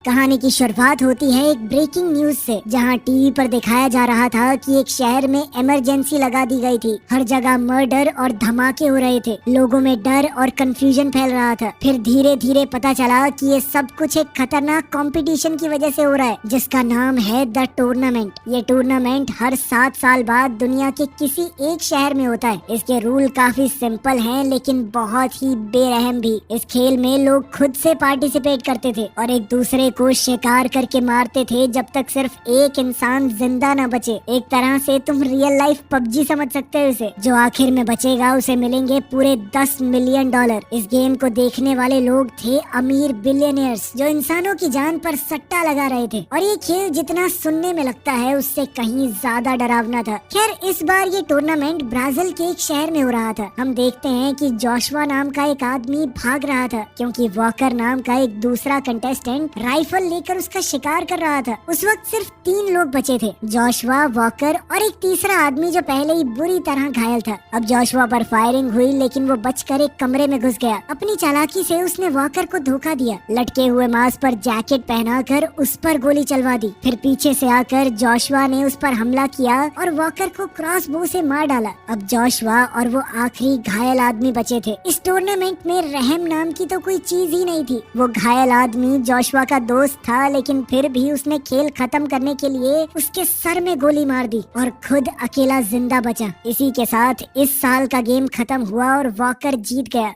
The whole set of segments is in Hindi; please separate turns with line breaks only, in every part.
कहानी की शुरुआत होती है एक ब्रेकिंग न्यूज से, जहां टीवी पर दिखाया जा रहा था कि एक शहर में इमरजेंसी लगा दी गई थी। हर जगह मर्डर और धमाके हो रहे थे। लोगों में डर और कंफ्यूजन फैल रहा था। फिर धीरे धीरे पता चला कि ये सब कुछ एक खतरनाक कंपटीशन की वजह से हो रहा है, जिसका नाम है द टूर्नामेंट। ये टूर्नामेंट हर 7 साल बाद दुनिया के किसी एक शहर में होता है। इसके रूल काफी सिंपल हैं, लेकिन बहुत ही बेरहम भी। इस खेल में लोग खुद से पार्टिसिपेट करते थे और एक दूसरे को शिकार करके मारते थे जब तक सिर्फ एक इंसान जिंदा न बचे। एक तरह से तुम रियल लाइफ पबजी समझ सकते हो इसे। जो आखिर में बचेगा उसे मिलेंगे पूरे $10 मिलियन। इस गेम को देखने वाले लोग थे अमीर बिलियनियर्स, जो इंसानों की जान पर सट्टा लगा रहे थे। और ये खेल जितना सुनने में लगता है उससे कहीं ज्यादा डरावना था। खैर, इस बार ये टूर्नामेंट ब्राजील के एक शहर में हो रहा था। हम देखते हैं कि जोशुआ नाम का एक आदमी भाग रहा था, क्योंकि वॉकर नाम का एक दूसरा कंटेस्टेंट राइफल लेकर उसका शिकार कर रहा था। उस वक्त सिर्फ 3 लोग बचे थे, जोशुआ, वॉकर और एक तीसरा आदमी जो पहले ही बुरी तरह घायल था। अब जोशुआ पर फायरिंग हुई, लेकिन वो बचकर एक कमरे में घुस गया। अपनी चालाकी से उसने वॉकर को धोखा दिया। लटके हुए मांस पर जैकेट पहनाकर उस पर गोली चलवा दी। फिर पीछे से आकर जोशुआ ने उस पर हमला किया और वॉकर को क्रॉस बो से मार डाला। अब जोशुआ और वो आखिरी घायल आदमी बचे थे। इस टूर्नामेंट में रहम नाम की तो कोई चीज ही नहीं थी। वो घायल आदमी जोशुआ का दोस्त था, लेकिन फिर भी उसने खेल खत्म करने के लिए उसके सर में गोली मार दी और खुद अकेला जिंदा बचा। इसी के साथ इस साल का गेम खत्म हुआ और वॉकर जीत गया।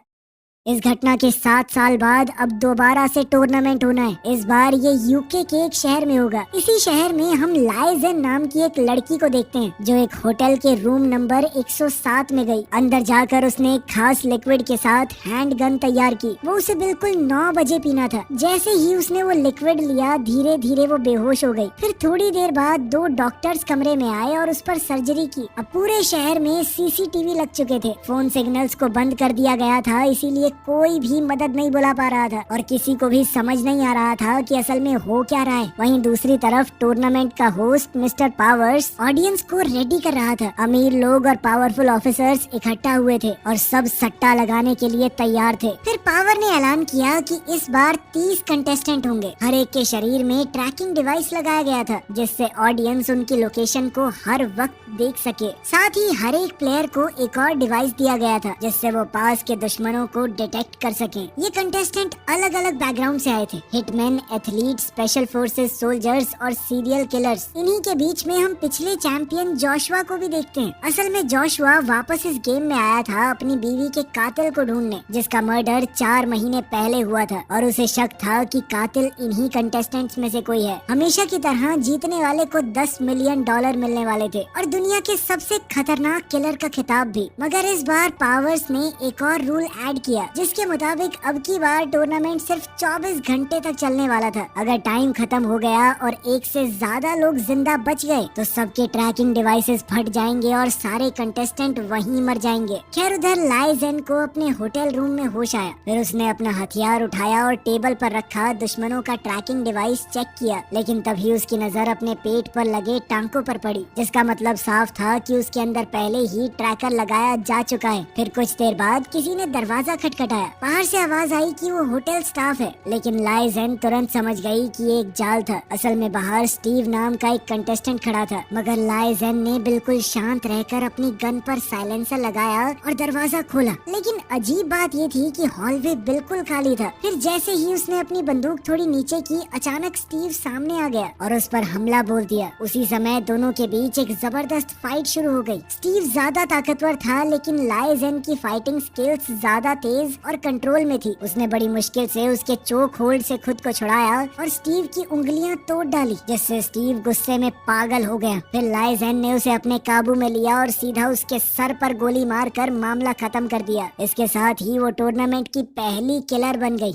इस घटना के 7 साल बाद अब दोबारा से टूर्नामेंट होना है। इस बार ये यूके के एक शहर में होगा। इसी शहर में हम लाइजेन नाम की एक लड़की को देखते हैं, जो एक होटल के रूम नंबर 107 में गई। अंदर जाकर उसने एक खास लिक्विड के साथ हैंड गन तैयार की। वो उसे बिल्कुल 9 बजे पीना था। जैसे ही उसने वो लिक्विड लिया, धीरे धीरे वो बेहोश हो गई। फिर थोड़ी देर बाद 2 डॉक्टर्स कमरे में आए और उस पर सर्जरी की। अब पूरे शहर में सीसीटीवी लग चुके थे। फोन सिग्नल्स को बंद कर दिया गया था, इसीलिए कोई भी मदद नहीं बुला पा रहा था और किसी को भी समझ नहीं आ रहा था कि असल में हो क्या रहा है। वहीं दूसरी तरफ टूर्नामेंट का होस्ट मिस्टर पावर्स ऑडियंस को रेडी कर रहा था। अमीर लोग और पावरफुल ऑफिसर्स इकट्ठा हुए थे और सब सट्टा लगाने के लिए तैयार थे। फिर पावर ने ऐलान किया कि इस बार 30 कंटेस्टेंट होंगे। हर एक के शरीर में ट्रैकिंग डिवाइस लगाया गया था, जिससे ऑडियंस उनकी लोकेशन को हर वक्त देख सके। साथ ही हर एक प्लेयर को एक और डिवाइस दिया गया था, जिससे वो पास के दुश्मनों को डिटेक्ट कर सके। ये कंटेस्टेंट अलग अलग बैकग्राउंड से आए थे। Hitman, athlete, special forces soldiers और सीरियल किलर्स। इन्हीं के बीच में हम पिछले चैंपियन जोशुआ को भी देखते हैं। असल में जोशुआ वापस इस गेम में आया था अपनी बीवी के कातिल को ढूंढने, जिसका मर्डर 4 महीने पहले हुआ था और उसे शक था कि कातिल इन्हीं कंटेस्टेंट्स में से कोई है। हमेशा की तरह जीतने वाले को $10 मिलियन मिलने वाले थे और दुनिया के सबसे खतरनाक किलर का खिताब भी। मगर इस बार पावर्स ने एक और रूल ऐड किया, जिसके मुताबिक अब की बार टूर्नामेंट सिर्फ 24 घंटे तक चलने वाला था। अगर टाइम खत्म हो गया और एक से ज्यादा लोग जिंदा बच गए तो सबके ट्रैकिंग डिवाइसेस फट जाएंगे और सारे कंटेस्टेंट वहीं मर जाएंगे। खैर, उधर लाइजेन को अपने होटल रूम में होश आया। फिर उसने अपना हथियार उठाया और टेबल पर रखा दुश्मनों का ट्रैकिंग डिवाइस चेक किया, लेकिन तभी उसकी नजर अपने पेट पर लगे टांकों पर पड़ी, जिसका मतलब साफ था कि उसके अंदर पहले ही ट्रैकर लगाया जा चुका है। फिर कुछ देर बाद किसी ने दरवाजा खटखटाया। बाहर से आवाज आई कि वो होटल स्टाफ है, लेकिन लाइजेन तुरंत समझ गई कि ये एक जाल था। असल में बाहर स्टीव नाम का एक कंटेस्टेंट खड़ा था, मगर लाइजेन ने बिल्कुल शांत रहकर अपनी गन पर साइलेंसर लगाया और दरवाजा खोला। लेकिन अजीब बात ये थी कि हॉलवे बिल्कुल खाली था। फिर जैसे ही उसने अपनी बंदूक थोड़ी नीचे की, अचानक स्टीव सामने आ गया और उस पर हमला बोल दिया। उसी समय दोनों के बीच एक जबरदस्त फाइट शुरू हो गई। स्टीव ज्यादा ताकतवर था, लेकिन लाइजेन की फाइटिंग स्किल्स ज्यादा तेज और कंट्रोल में थी। उसने बड़ी मुश्किल से उसके चोक होल्ड से खुद को छुड़ाया और स्टीव की उंगलियां तोड़ डाली, जिससे स्टीव गुस्से में पागल हो गया। फिर लाइजेन ने उसे अपने काबू में लिया और सीधा उसके सर पर गोली मारकर मामला खत्म कर दिया। इसके साथ ही वो टूर्नामेंट की पहली किलर बन गई।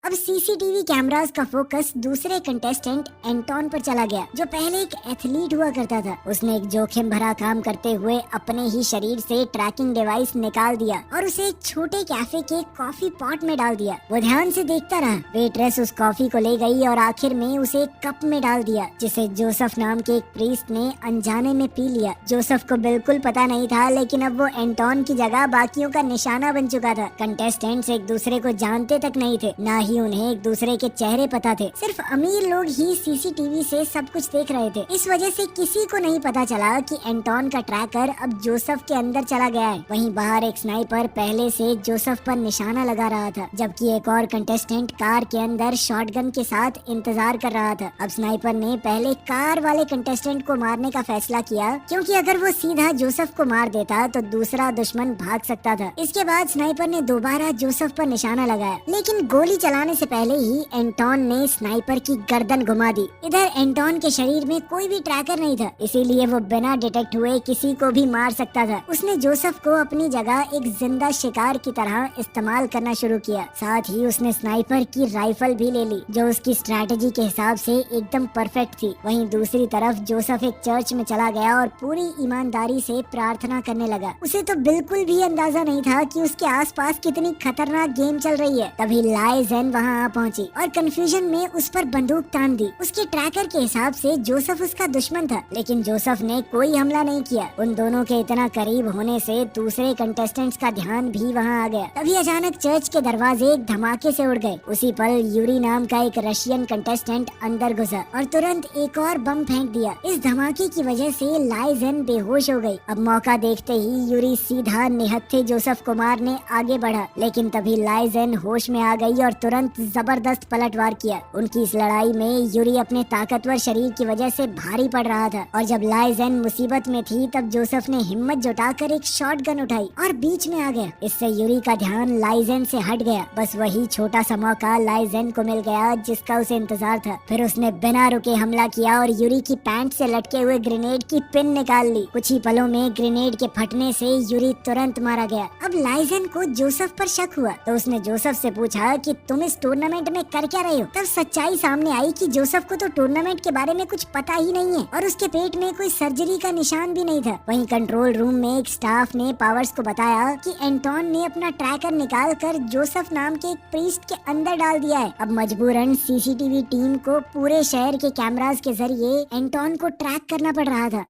अब सीसीटीवी कैमरास का फोकस दूसरे कंटेस्टेंट एंटोन पर चला गया, जो पहले एक एथलीट हुआ करता था। उसने एक जोखिम भरा काम करते हुए अपने ही शरीर से ट्रैकिंग डिवाइस निकाल दिया और उसे एक छोटे कैफे के कॉफी पॉट में डाल दिया। वो ध्यान से देखता रहा। वेट्रेस उस कॉफी को ले गई और आखिर में उसे एक कप में डाल दिया, जिसे जोसेफ नाम के एक प्रीस्ट ने अनजाने में पी लिया। जोसेफ को बिल्कुल पता नहीं था, लेकिन अब वो एंटोन की जगह बाकियों का निशाना बन चुका था। कंटेस्टेंट्स एक दूसरे को जानते तक नहीं थे, ना ही उन्हें एक दूसरे के चेहरे पता थे। सिर्फ अमीर लोग ही सीसीटीवी से सब कुछ देख रहे थे। इस वजह से किसी को नहीं पता चला कि एंटोन का ट्रैकर अब जोसेफ के अंदर चला गया है। वहीं बाहर एक स्नाइपर पहले से जोसेफ पर निशाना लगा रहा था, जबकि एक और कंटेस्टेंट कार के अंदर शॉटगन के साथ इंतजार कर रहा था। अब स्नाइपर ने पहले कार वाले कंटेस्टेंट को मारने का फैसला किया, क्योंकि अगर वो सीधा जोसेफ को मार देता तो दूसरा दुश्मन भाग सकता था। इसके बाद स्नाइपर ने दोबारा जोसेफ पर निशाना लगाया, लेकिन गोली चलाने से पहले ही एंटोन ने स्नाइपर की गर्दन घुमा दी। इधर एंटोन के शरीर में कोई भी ट्रैकर नहीं था, इसीलिए वो बिना डिटेक्ट हुए किसी को भी मार सकता था। उसने जोसेफ को अपनी जगह एक जिंदा शिकार की तरह इस्तेमाल करना शुरू किया। साथ ही उसने स्नाइपर की राइफल भी ले ली, जो उसकी स्ट्रैटेजी के हिसाब से एकदम परफेक्ट थी। वहीं दूसरी तरफ जोसेफ एक चर्च में चला गया और पूरी ईमानदारी से प्रार्थना करने लगा। उसे तो बिल्कुल भी अंदाजा नहीं था कि उसके आसपास कितनी खतरनाक गेम चल रही है। तभी लाइजेन वहां आ पहुंची और कंफ्यूजन में उस पर बंदूक तान दी। उसके ट्रैकर के हिसाब से जोसेफ उसका दुश्मन था, लेकिन जोसेफ ने कोई हमला नहीं किया। उन दोनों के इतना करीब होने से दूसरे कंटेस्टेंट्स का ध्यान भी वहां आ गया। तभी अचानक चर्च के दरवाजे एक धमाके से उड़ गए। उसी पल यूरी नाम का एक रशियन कंटेस्टेंट अंदर घुसा और तुरंत एक और बम फेंक दिया। इस धमाके की वजह से लाइजेन बेहोश हो गई। अब मौका देखते ही यूरी सीधा निहत्थे जोसेफ को मारने आगे बढ़ा, लेकिन तभी लाइजेन होश में आ गई और तुरंत जबरदस्त पलटवार किया। उनकी इस लड़ाई में यूरी अपने ताकतवर शरीर की वजह से भारी पड़ रहा था, और जब लाइजेन मुसीबत में थी तब जोसेफ ने हिम्मत जुटाकर एक शॉटगन उठाई और बीच में आ गया। इससे यूरी का ध्यान लाइजेन से हट गया। बस वही छोटा सा मौका लाइजेन को मिल गया जिसका उसे इंतजार था। फिर उसने बिना रुके हमला किया और यूरी की पैंट से लटके हुए ग्रेनेड की पिन निकाल ली। कुछ ही पलों में ग्रेनेड के फटने से यूरी तुरंत मारा गया। अब लाइजेन को जोसेफ पर शक हुआ, तो उसने जोसेफ से पूछा कि तुम इस टूर्नामेंट में कर क्या रहे हो। तब सच्चाई सामने आई कि जोसेफ को तो टूर्नामेंट के बारे में कुछ पता ही नहीं है और उसके पेट में कोई सर्जरी का निशान भी नहीं था। वहीं कंट्रोल रूम में एक स्टाफ ने पावर्स को बताया कि एंटोन ने अपना ट्रैकर निकाल कर जोसेफ नाम के एक प्रीस्ट के अंदर डाल दिया है। अब मजबूरन सीसीटीवी टीम को पूरे शहर के कैमरास के जरिए एंटोन को ट्रैक करना पड़ रहा था।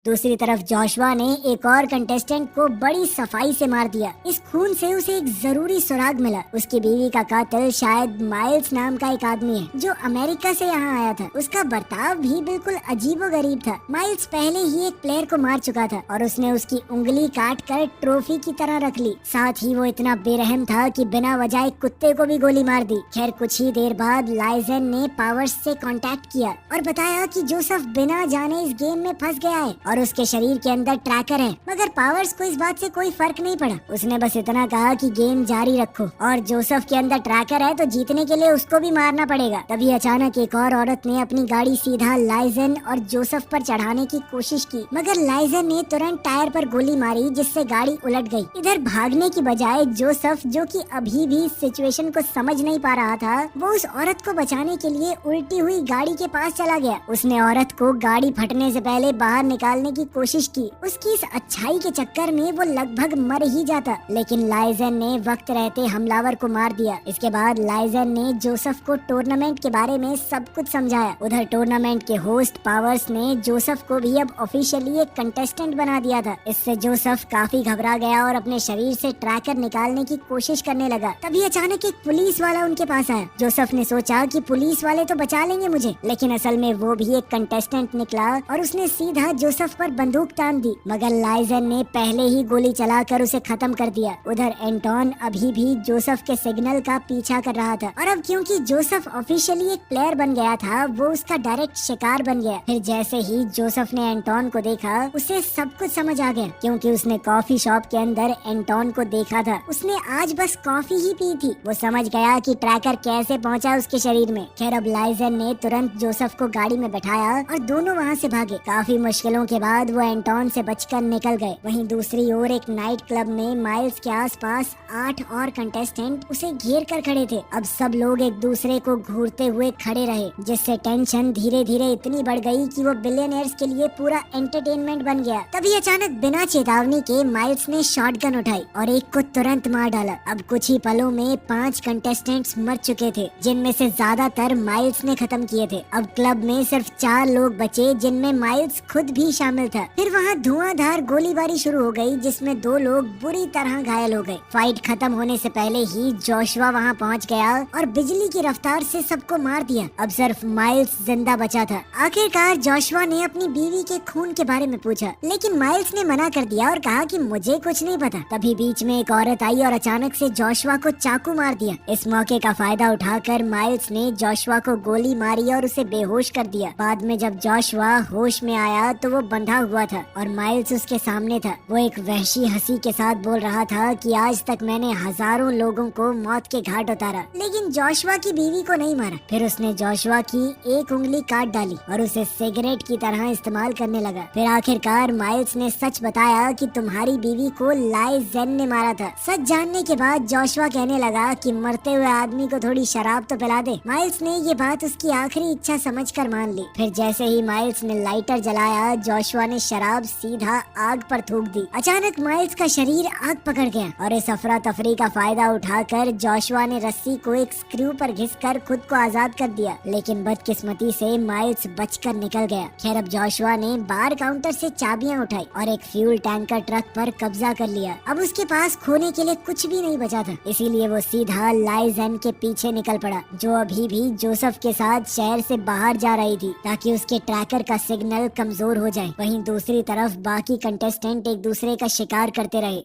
दूसरी तरफ जोशुआ ने एक और कंटेस्टेंट को बड़ी सफाई से मार दिया। इस खून से उसे एक जरूरी सुराग मिला। उसकी बीवी का कातिल शायद माइल्स नाम का एक आदमी है, जो अमेरिका से यहाँ आया था। उसका बर्ताव भी बिल्कुल अजीबोगरीब था। माइल्स पहले ही एक प्लेयर को मार चुका था और उसने उसकी उंगली काट कर ट्रॉफी की तरह रख ली। साथ ही वो इतना बेरहम था कि बिना वजह एक कुत्ते को भी गोली मार दी। खैर कुछ ही देर बाद लाइजेन ने पावर्स से कांटेक्ट किया और बताया कि जोसेफ बिना जाने इस गेम में फंस गया है और उसके शरीर के अंदर ट्रैकर है। मगर पावर्स को इस बात से कोई फर्क नहीं पड़ा। उसने बस इतना कहा कि गेम जारी रखो और जोसेफ के अंदर ट्रैकर है तो जीतने के लिए उसको भी मारना पड़ेगा। तभी अचानक एक और औरत ने अपनी गाड़ी सीधा लाइजेन और जोसेफ पर चढ़ाने की कोशिश की, मगर लाइजेन ने तुरंत टायर पर गोली मारी जिससे गाड़ी उलट गई। इधर भागने की बजाय जोसेफ, जो कि अभी भी सिचुएशन को समझ नहीं पा रहा था, वो उस औरत को बचाने के लिए उल्टी हुई गाड़ी के पास चला गया। उसने औरत को गाड़ी फटने से पहले बाहर निकालने की कोशिश की। उसकी इस अच्छाई के चक्कर में वो लगभग मर ही जाता, लेकिन लाइजेन ने वक्त रहते हमलावर को मार दिया। इसके बाद लाइजेन ने जोसेफ को टूर्नामेंट के बारे में सब कुछ समझाया। उधर टूर्नामेंट के होस्ट पावर्स ने जोसेफ को भी अब ऑफिशियली एक कंटेस्टेंट बना दिया था। इससे जोसेफ काफी घबरा गया और अपने शरीर से ट्रैकर निकालने की कोशिश करने लगा। तभी अचानक एक पुलिस वाला उनके पास आया। जोसेफ ने सोचा कि पुलिस वाले तो बचा लेंगे मुझे, लेकिन असल में वो भी एक कंटेस्टेंट निकला और उसने सीधा जोसेफ पर बंदूक तान दी, मगर लाइजेन ने पहले ही गोली चलाकर उसे खत्म कर दिया। उधर एंटोन अभी भी जोसेफ के सिग्नल का पीछा कर रहा था और अब क्योंकि जोसेफ ऑफिशियली एक प्लेयर बन गया था, वो उसका डायरेक्ट शिकार बन गया। फिर जैसे ही जोसेफ ने एंटोन को देखा, उसे सब कुछ समझ आ गया, क्योंकि उसने कॉफी शॉप के अंदर एंटोन को देखा था। उसने आज बस कॉफी ही पी थी। वो समझ गया कि ट्रैकर कैसे पहुंचा उसके शरीर में। खैर अब लाइजेन ने तुरंत जोसेफ को गाड़ी में बैठाया और दोनों वहाँ से भागे। काफी मुश्किलों के बाद वो एंटोन से बचकर निकल गए। वहीं दूसरी ओर एक नाइट क्लब में माइल्स के आसपास 8 और कंटेस्टेंट उसे घेर कर खड़े थे। अब सब लोग एक दूसरे को घूरते हुए खड़े रहे, जिससे टेंशन धीरे धीरे इतनी बढ़ गई कि वो बिलियनियर्स के लिए पूरा एंटरटेनमेंट बन गया। तभी अचानक बिना चेतावनी के माइल्स ने शॉटगन उठाई और एक को तुरंत मार डाला। अब कुछ ही पलों में 5 कंटेस्टेंट्स मर चुके थे, जिनमें से ज्यादातर माइल्स ने खत्म किए थे। अब क्लब में सिर्फ 4 लोग बचे, जिनमें माइल्स खुद भी शामिल शामिल था। फिर वहाँ धुआंधार गोलीबारी शुरू हो गई जिसमें 2 लोग बुरी तरह घायल हो गए। फाइट खत्म होने से पहले ही जोशुआ वहाँ पहुँच गया और बिजली की रफ्तार से सबको मार दिया। अब सिर्फ माइल्स जिंदा बचा था। आखिरकार जोशुआ ने अपनी बीवी के खून के बारे में पूछा, लेकिन माइल्स ने मना कर दिया और कहा कि मुझे कुछ नहीं पता। तभी बीच में एक औरत आई और अचानक से जोशुआ को चाकू मार दिया। इस मौके का फायदा उठाकर माइल्स ने जोशुआ को गोली मारी और उसे बेहोश कर दिया। बाद में जब जोशुआ होश में आया तो वो बंधा हुआ था और माइल्स उसके सामने था। वो एक वहशी हंसी के साथ बोल रहा था कि आज तक मैंने हजारों लोगों को मौत के घाट उतारा, लेकिन जोशुआ की बीवी को नहीं मारा। फिर उसने जोशुआ की एक उंगली काट डाली और उसे सिगरेट की तरह इस्तेमाल करने लगा। फिर आखिरकार माइल्स ने सच बताया कि तुम्हारी बीवी को लाई जेन ने मारा था। सच जानने के बाद जोशुआ कहने लगा कि मरते हुए आदमी को थोड़ी शराब तो पिला दे। माइल्स ने ये बात उसकी आखिरी इच्छा समझकर मान ली। फिर जैसे ही माइल्स ने लाइटर जलाया, जोशुआ ने शराब सीधा आग पर थूक दी। अचानक माइल्स का शरीर आग पकड़ गया और इस अफरा तफरी का फायदा उठाकर जोशुआ ने रस्सी को एक स्क्रू पर घिसकर खुद को आजाद कर दिया, लेकिन बदकिस्मती से माइल्स बचकर निकल गया। खैर अब जोशुआ ने बार काउंटर से चाबियां उठाई और एक फ्यूल टैंकर ट्रक पर कब्जा कर लिया। अब उसके पास खोने के लिए कुछ भी नहीं बचा था, इसीलिए वो सीधा लाई जेन के पीछे निकल पड़ा, जो अभी भी जोसेफ के साथ शहर से बाहर जा रही थी ताकि उसके ट्रैकर का सिग्नल कमजोर हो जाए। वहीं दूसरी तरफ बाकी कंटेस्टेंट एक दूसरे का शिकार करते रहे।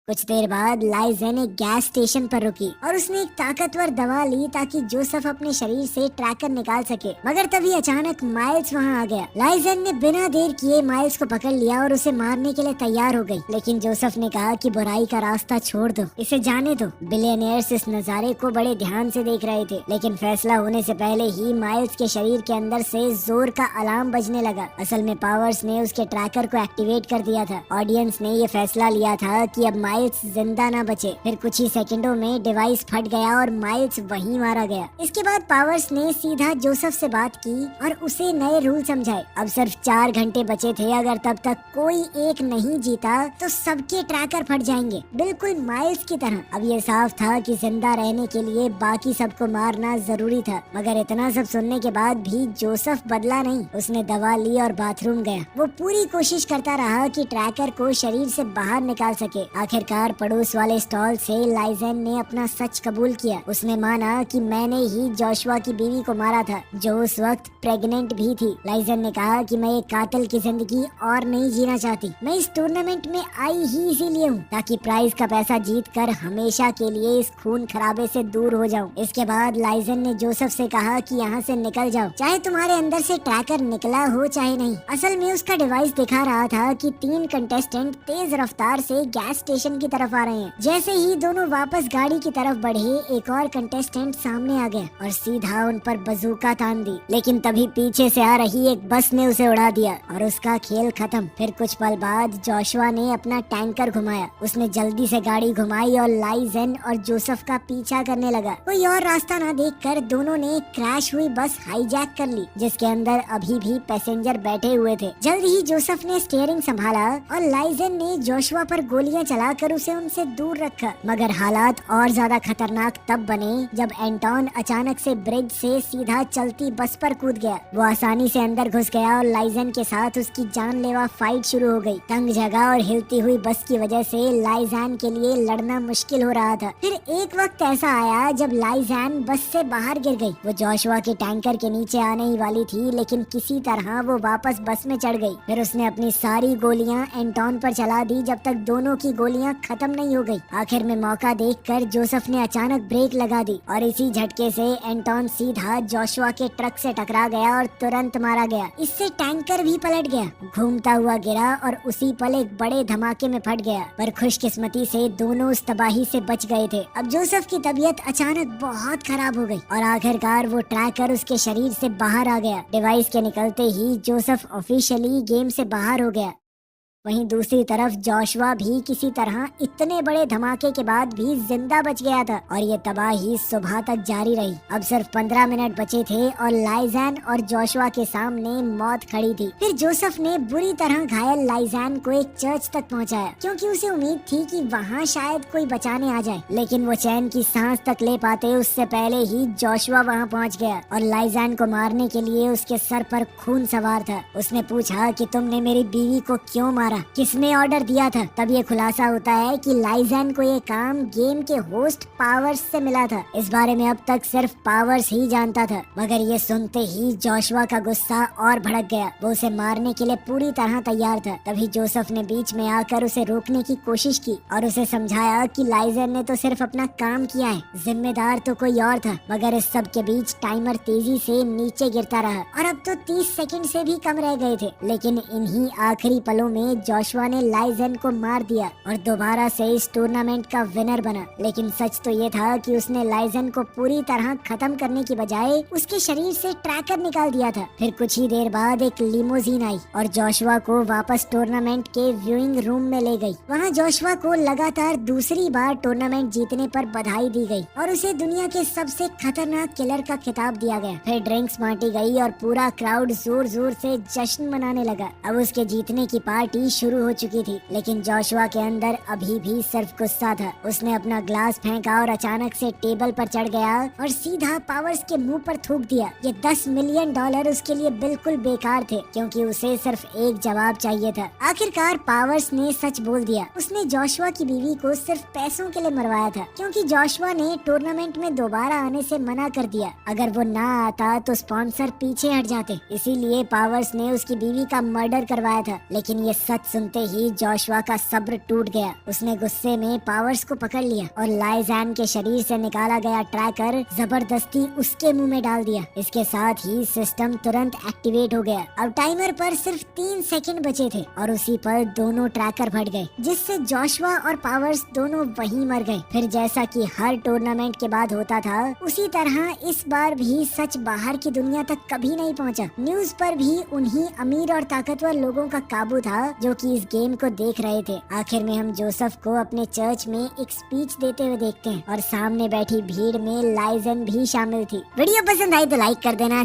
कुछ देर बाद लाई जेन एक गैस स्टेशन पर रुकी और उसने एक ताकतवर दवा ली ताकि जोसेफ अपने शरीर से ट्रैकर निकाल सके, मगर तभी अचानक माइल्स वहां आ गया। लाई जेन ने बिना देर किए माइल्स को पकड़ लिया और उसे मारने के लिए तैयार हो गई, लेकिन जोसेफ ने कहा कि बुराई का रास्ता छोड़ दो, इसे जाने दो। बिलियनियर्स इस नजारे को बड़े ध्यान से देख रहे थे, लेकिन फैसला होने से पहले ही माइल्स के शरीर के अंदर से जोर का अलार्म बजने लगा। असल में पावर्स ने उसके ट्रैकर को एक्टिवेट कर दिया था। ऑडियंस ने ये फैसला लिया था कि अब माइल्स जिंदा ना बचे। फिर कुछ ही सेकंडों में डिवाइस फट गया और माइल्स वहीं मारा गया। इसके बाद पावर्स ने सीधा जोसेफ से बात की और उसे नए रूल समझाए। अब सिर्फ 4 घंटे बचे थे, अगर तब तक कोई एक नहीं जीता तो सबके ट्रैकर फट जाएंगे, बिल्कुल माइल्स की तरह। अब ये साफ था कि जिंदा रहने के लिए बाकी सबको मारना जरूरी था, मगर इतना सब सुनने के बाद भी जोसेफ बदला नहीं। उसने दवा ली और बाथरूम गया। वो पूरी कोशिश करता रहा कि ट्रैकर को शरीर से बाहर निकाल सके। आखिरकार पड़ोस वाले स्टॉल से लाई जेन ने अपना सच कबूल किया। उसने माना कि मैंने ही जोशुआ की बीवी को मारा था, जो उस वक्त प्रेग्नेंट भी थी। लाई जेन ने कहा कि मैं एक कातिल की जिंदगी और नहीं जीना चाहती। मैं इस टूर्नामेंट में आई ही इसीलिए हूँ ताकि प्राइज का पैसा जीत कर हमेशा के लिए इस खून खराबे से दूर हो जाऊँ। इसके बाद लाई जेन ने जोसेफ से कहा कि यहाँ से निकल जाओ, चाहे तुम्हारे अंदर से ट्रैकर निकला हो चाहे नहीं। असल में उसका डिवाइस दिखा रहा था कि 3 कंटेस्टेंट तेज रफ्तार से गैस स्टेशन की तरफ आ रहे हैं। जैसे ही दोनों वापस गाड़ी की तरफ बढ़े, एक और कंटेस्टेंट सामने आ गया और सीधा उन पर बंदूक तान दी, लेकिन तभी पीछे से आ रही एक बस ने उसे उड़ा दिया और उसका खेल खत्म। फिर कुछ पल बाद जोशुआ ने अपना टैंकर घुमाया। उसने जल्दी से गाड़ी घुमाई और लाई जेन और जोसेफ का पीछा करने लगा। कोई और रास्ता न देखकर दोनों ने क्रैश हुई बस हाईजैक कर ली, जिसके अंदर अभी भी पैसेंजर बैठे हुए थे। जल्द ही जोसेफ ने स्टीयरिंग संभाला और लाई जेन ने जोशुआ पर गोलियां चलाकर उसे उनसे दूर रखा। मगर हालात और ज्यादा खतरनाक तब बने जब एंटोन अचानक से ब्रिज से सीधा चलती बस पर कूद गया। वो आसानी से अंदर घुस गया और लाई जेन के साथ उसकी जानलेवा फाइट शुरू हो गई। तंग जगह और हिलती हुई बस की वजह से लाई जेन के लिए लड़ना मुश्किल हो रहा था। फिर एक वक्त ऐसा आया जब लाई जेन बस से बाहर गिर गई। वो जोशुआ के टैंकर के नीचे आने ही वाली थी, लेकिन किसी तरह वो वापस बस में चढ़ गई। फिर उसने अपनी सारी गोलियां एंटोन पर चला दी जब तक दोनों की गोलियां खत्म नहीं हो गई। आखिर में मौका देखकर जोसेफ ने अचानक ब्रेक लगा दी और इसी झटके से एंटोन सीधा जोशुआ के ट्रक से टकरा गया और तुरंत मारा गया। इससे टैंकर भी पलट गया, घूमता हुआ गिरा और उसी पल एक बड़े धमाके में फट गया। पर खुशकिस्मती से दोनों उस तबाही से बच गए थे। अब जोसेफ की तबीयत अचानक बहुत खराब हो गई और आखिरकार वो ट्रैकर उसके शरीर से बाहर आ गया। डिवाइस के निकलते ही जोसेफ ऑफिशियली गेम से बाहर हो गया। वहीं दूसरी तरफ जोशुआ भी किसी तरह इतने बड़े धमाके के बाद भी जिंदा बच गया था और ये तबाही सुबह तक जारी रही। अब सिर्फ 15 मिनट बचे थे और लाइजैन और जोशुआ के सामने मौत खड़ी थी। फिर जोसेफ ने बुरी तरह घायल लाइजैन को एक चर्च तक पहुंचाया क्योंकि उसे उम्मीद थी कि वहां शायद कोई बचाने आ जाए, लेकिन वो चैन की सांस तक ले पाते उससे पहले ही जोशुआ वहां पहुंच गया और लाइजैन को मारने के लिए उसके सर पर खून सवार था। उसने पूछा कि तुमने मेरी बीवी को क्यों मारा, किसने ऑर्डर दिया था। तब ये खुलासा होता है कि लाइजैन को ये काम गेम के होस्ट पावर्स से मिला था। इस बारे में अब तक सिर्फ पावर्स ही जानता था, मगर ये सुनते ही जोशुआ का गुस्सा और भड़क गया। वो उसे मारने के लिए पूरी तरह तैयार था। तभी जोसेफ ने बीच में आकर उसे रोकने की कोशिश की और उसे समझाया कि लाइजैन ने तो सिर्फ अपना काम किया है, जिम्मेदार तो कोई और था। मगर इस सब के बीच टाइमर तेजी से नीचे गिरता रहा और अब तो 30 सेकंड से भी कम रह गए थे। लेकिन इन्हीं आखिरी पलों में जोशुआ ने लाइजैन को मार दिया और दोबारा से इस टूर्नामेंट का विनर बना। लेकिन सच तो ये था कि उसने लाइजैन को पूरी तरह खत्म करने की बजाय उसके शरीर से ट्रैकर निकाल दिया था। फिर कुछ ही देर बाद एक लिमोजीन आई और जोशुआ को वापस टूर्नामेंट के व्यूइंग रूम में ले गई। वहाँ जोशुआ को लगातार दूसरी बार टूर्नामेंट जीतने पर बधाई दी गई और उसे दुनिया के सबसे खतरनाक किलर का खिताब दिया गया। फिर ड्रिंक्स बांटी गई और पूरा क्राउड जोर जोर से जश्न मनाने लगा। अब उसके जीतने की पार्टी शुरू हो चुकी थी, लेकिन जोशुआ के अंदर अभी भी सिर्फ गुस्सा था। उसने अपना ग्लास फेंका और अचानक से टेबल पर चढ़ गया और सीधा पावर्स के मुंह पर थूक दिया। ये $10 मिलियन उसके लिए बिल्कुल बेकार थे क्योंकि उसे सिर्फ एक जवाब चाहिए था। आखिरकार पावर्स ने सच बोल दिया। उसने जोशुआ की बीवी को सिर्फ पैसों के लिए मरवाया था क्योंकि जोशुआ ने टूर्नामेंट में दोबारा आने से मना कर दिया। अगर वो ना आता तो स्पॉन्सर पीछे हट जाते, इसीलिए पावर्स ने उसकी बीवी का मर्डर करवाया था। लेकिन ये सच सुनते ही जोशुआ का सब्र टूट गया। उसने गुस्से में पावर्स को पकड़ लिया और लाइजैन के शरीर से निकाला गया ट्रैकर जबरदस्ती उसके मुंह में डाल दिया। इसके साथ ही सिस्टम तुरंत एक्टिवेट हो गया। अब टाइमर पर सिर्फ 3 सेकंड बचे थे और उसी पर दोनों ट्रैकर फट गए, जिससे जोशुआ और पावर्स दोनों वहीं मर गए। फिर जैसा कि हर टूर्नामेंट के बाद होता था, उसी तरह इस बार भी सच बाहर की दुनिया तक कभी नहीं पहुंचा। न्यूज पर भी उन्हीं अमीर और ताकतवर लोगों का काबू था जो कि इस गेम को देख रहे थे। आखिर में हम जोसेफ को अपने चर्च में एक स्पीच देते हुए देखते हैं और सामने बैठी भीड़ में लाइजैन भी शामिल थी। वीडियो पसंद आई तो लाइक कर देना।